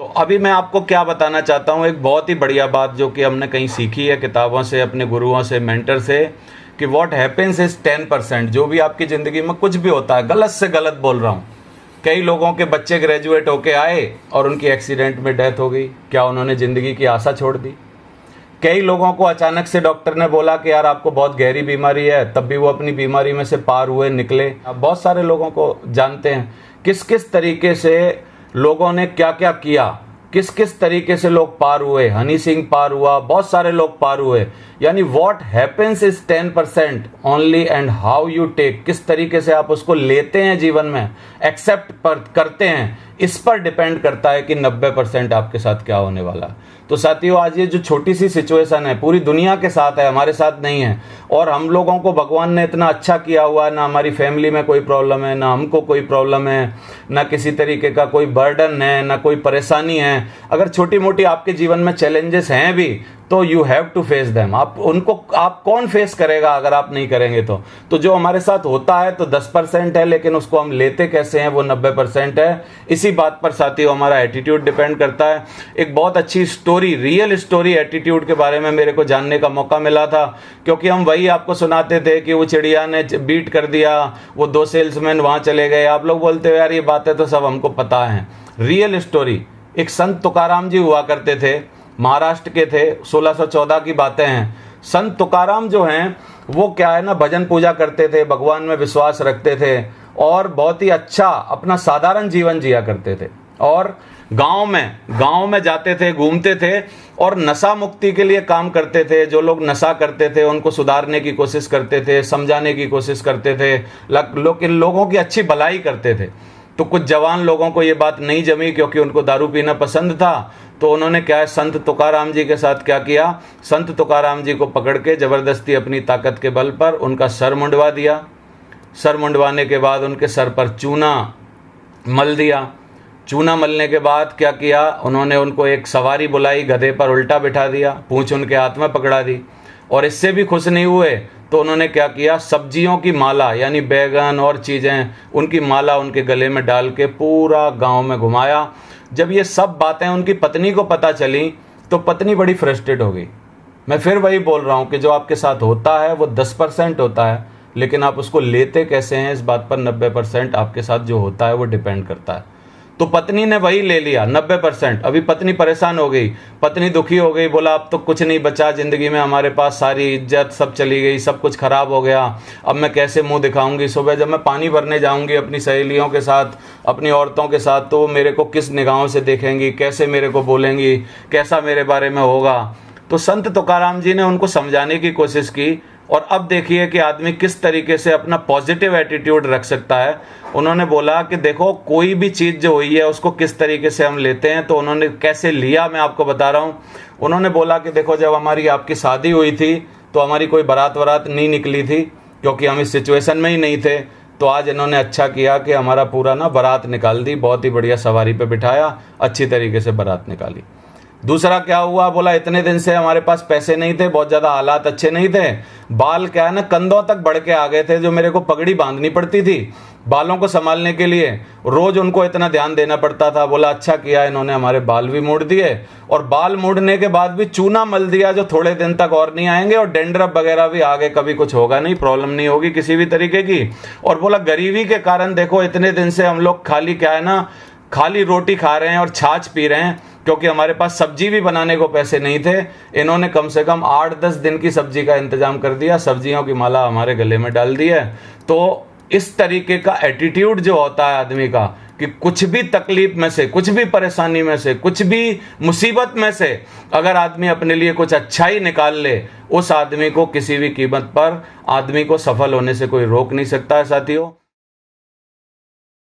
तो अभी मैं आपको क्या बताना चाहता हूँ, एक बहुत ही बढ़िया बात जो कि हमने कहीं सीखी है किताबों से, अपने गुरुओं से, मेंटर से, कि व्हाट हैपेंस इज 10%। जो भी आपकी ज़िंदगी में कुछ भी होता है, गलत से गलत बोल रहा हूँ, कई लोगों के बच्चे ग्रेजुएट होके आए और उनकी एक्सीडेंट में डेथ हो गई। क्या उन्होंने ज़िंदगी की आशा छोड़ दी? कई लोगों को अचानक से डॉक्टर ने बोला कि यार आपको बहुत गहरी बीमारी है, तब भी वो अपनी बीमारी में से पार हुए, निकले। आप बहुत सारे लोगों को जानते हैं किस किस तरीके से लोगों ने क्या क्या किया, किस किस तरीके से लोग पार हुए। हनी सिंह पार हुआ, बहुत सारे लोग पार हुए। यानी what happens is 10% only and how you take, किस तरीके से आप उसको लेते हैं जीवन में, एक्सेप्ट करते हैं, इस पर डिपेंड करता है कि 90% आपके साथ क्या होने वाला है। तो साथियों, आज ये जो छोटी सी सिचुएशन है पूरी दुनिया के साथ है, हमारे साथ नहीं है। और हम लोगों को भगवान ने इतना अच्छा किया हुआ है, ना हमारी फैमिली में कोई प्रॉब्लम है, ना हमको कोई प्रॉब्लम है, ना किसी तरीके का कोई बर्डन है, ना कोई परेशानी है। अगर छोटी मोटी आपके जीवन में चैलेंजेस हैं भी तो you have to face them. आप कौन फेस करेगा अगर आप नहीं करेंगे तो जो हमारे साथ होता है तो 10% है, लेकिन उसको हम लेते कैसे हैं वो 90% है। इसी बात पर साथियों हमारा एटीट्यूड डिपेंड करता है। एक बहुत अच्छी स्टोरी, रियल स्टोरी एटीट्यूड के बारे में मेरे को जानने का मौका मिला था, क्योंकि हम वही आपको सुनाते थे कि वो चिड़िया ने बीट कर दिया, वो 2 सेल्समैन वहां चले गए। आप लोग बोलते हो यार ये बातें तो सब हमको पता है। रियल स्टोरी, एक संत तुकाराम जी हुआ करते थे, महाराष्ट्र के थे, 1614 की बातें हैं। संत तुकाराम जो हैं वो क्या है ना, भजन पूजा करते थे, भगवान में विश्वास रखते थे और बहुत ही अच्छा अपना साधारण जीवन जिया करते थे। और गांव में जाते थे, घूमते थे और नशा मुक्ति के लिए काम करते थे। जो लोग नशा करते थे उनको सुधारने की कोशिश करते थे, समझाने की कोशिश करते थे, लोगों की अच्छी भलाई करते थे। तो कुछ जवान लोगों को ये बात नहीं जमी, क्योंकि उनको दारू पीना पसंद था। तो उन्होंने क्या है, संत तुकाराम जी के साथ क्या किया, संत तुकाराम जी को पकड़ के जबरदस्ती अपनी ताकत के बल पर उनका सर मुंडवा दिया। सर मुंडवाने के बाद उनके सर पर चूना मल दिया। चूना मलने के बाद क्या किया, उन्होंने उनको एक सवारी बुलाई, गधे पर उल्टा बिठा दिया, पूंछ उनके हाथ में पकड़ा दी। और इससे भी खुश नहीं हुए तो उन्होंने क्या किया, सब्जियों की माला यानी बैगन और चीज़ें, उनकी माला उनके गले में डाल के पूरा गांव में घुमाया। जब ये सब बातें उनकी पत्नी को पता चली तो पत्नी बड़ी फ्रस्ट्रेट हो गई। मैं फिर वही बोल रहा हूँ कि जो आपके साथ होता है वो 10% होता है, लेकिन आप उसको लेते कैसे हैं इस बात पर 90% आपके साथ जो होता है वो डिपेंड करता है। तो पत्नी ने वही ले लिया 90%। अभी पत्नी परेशान हो गई, पत्नी दुखी हो गई, बोला अब तो कुछ नहीं बचा जिंदगी में, हमारे पास सारी इज्जत सब चली गई, सब कुछ खराब हो गया, अब मैं कैसे मुंह दिखाऊंगी। सुबह जब मैं पानी भरने जाऊंगी अपनी सहेलियों के साथ, अपनी औरतों के साथ, तो मेरे को किस निगाहों से देखेंगी, कैसे मेरे को बोलेंगी, कैसा मेरे बारे में होगा। तो संत तुकाराम जी ने उनको समझाने की कोशिश की। और अब देखिए कि आदमी किस तरीके से अपना पॉजिटिव एटीट्यूड रख सकता है। उन्होंने बोला कि देखो कोई भी चीज़ जो हुई है उसको किस तरीके से हम लेते हैं। तो उन्होंने कैसे लिया मैं आपको बता रहा हूँ। उन्होंने बोला कि देखो जब हमारी आपकी शादी हुई थी तो हमारी कोई बारात वरात नहीं निकली थी, क्योंकि हम इस सिचुएशन में ही नहीं थे। तो आज इन्होंने अच्छा किया कि हमारा पूरा ना बारात निकाल दी, बहुत ही बढ़िया सवारी पे बिठाया, अच्छी तरीके से बारात निकाली। दूसरा क्या हुआ, बोला इतने दिन से हमारे पास पैसे नहीं थे, बहुत ज़्यादा हालात अच्छे नहीं थे, बाल क्या है ना कंधों तक बढ़ के आ गए थे, जो मेरे को पगड़ी बांधनी पड़ती थी बालों को संभालने के लिए, रोज उनको इतना ध्यान देना पड़ता था। बोला अच्छा किया इन्होंने हमारे बाल भी मोड़ दिए, और बाल मोड़ने के बाद भी चूना मल दिया जो थोड़े दिन तक और नहीं आएंगे, और डेंड्रफ वगैरह भी आगे कभी कुछ होगा नहीं, प्रॉब्लम नहीं होगी किसी भी तरीके की। और बोला गरीबी के कारण देखो इतने दिन से हम लोग खाली क्या है ना, खाली रोटी खा रहे हैं और छाछ पी रहे हैं, क्योंकि हमारे पास सब्जी भी बनाने को पैसे नहीं थे। इन्होंने कम से कम 8-10 दिन की सब्जी का इंतजाम कर दिया, सब्जियों की माला हमारे गले में डाल दी है। तो इस तरीके का एटीट्यूड जो होता है आदमी का, कि कुछ भी तकलीफ में से, कुछ भी परेशानी में से, कुछ भी मुसीबत में से अगर आदमी अपने लिए कुछ अच्छा ही निकाल ले, उस आदमी को किसी भी कीमत पर आदमी को सफल होने से कोई रोक नहीं सकता है साथियों।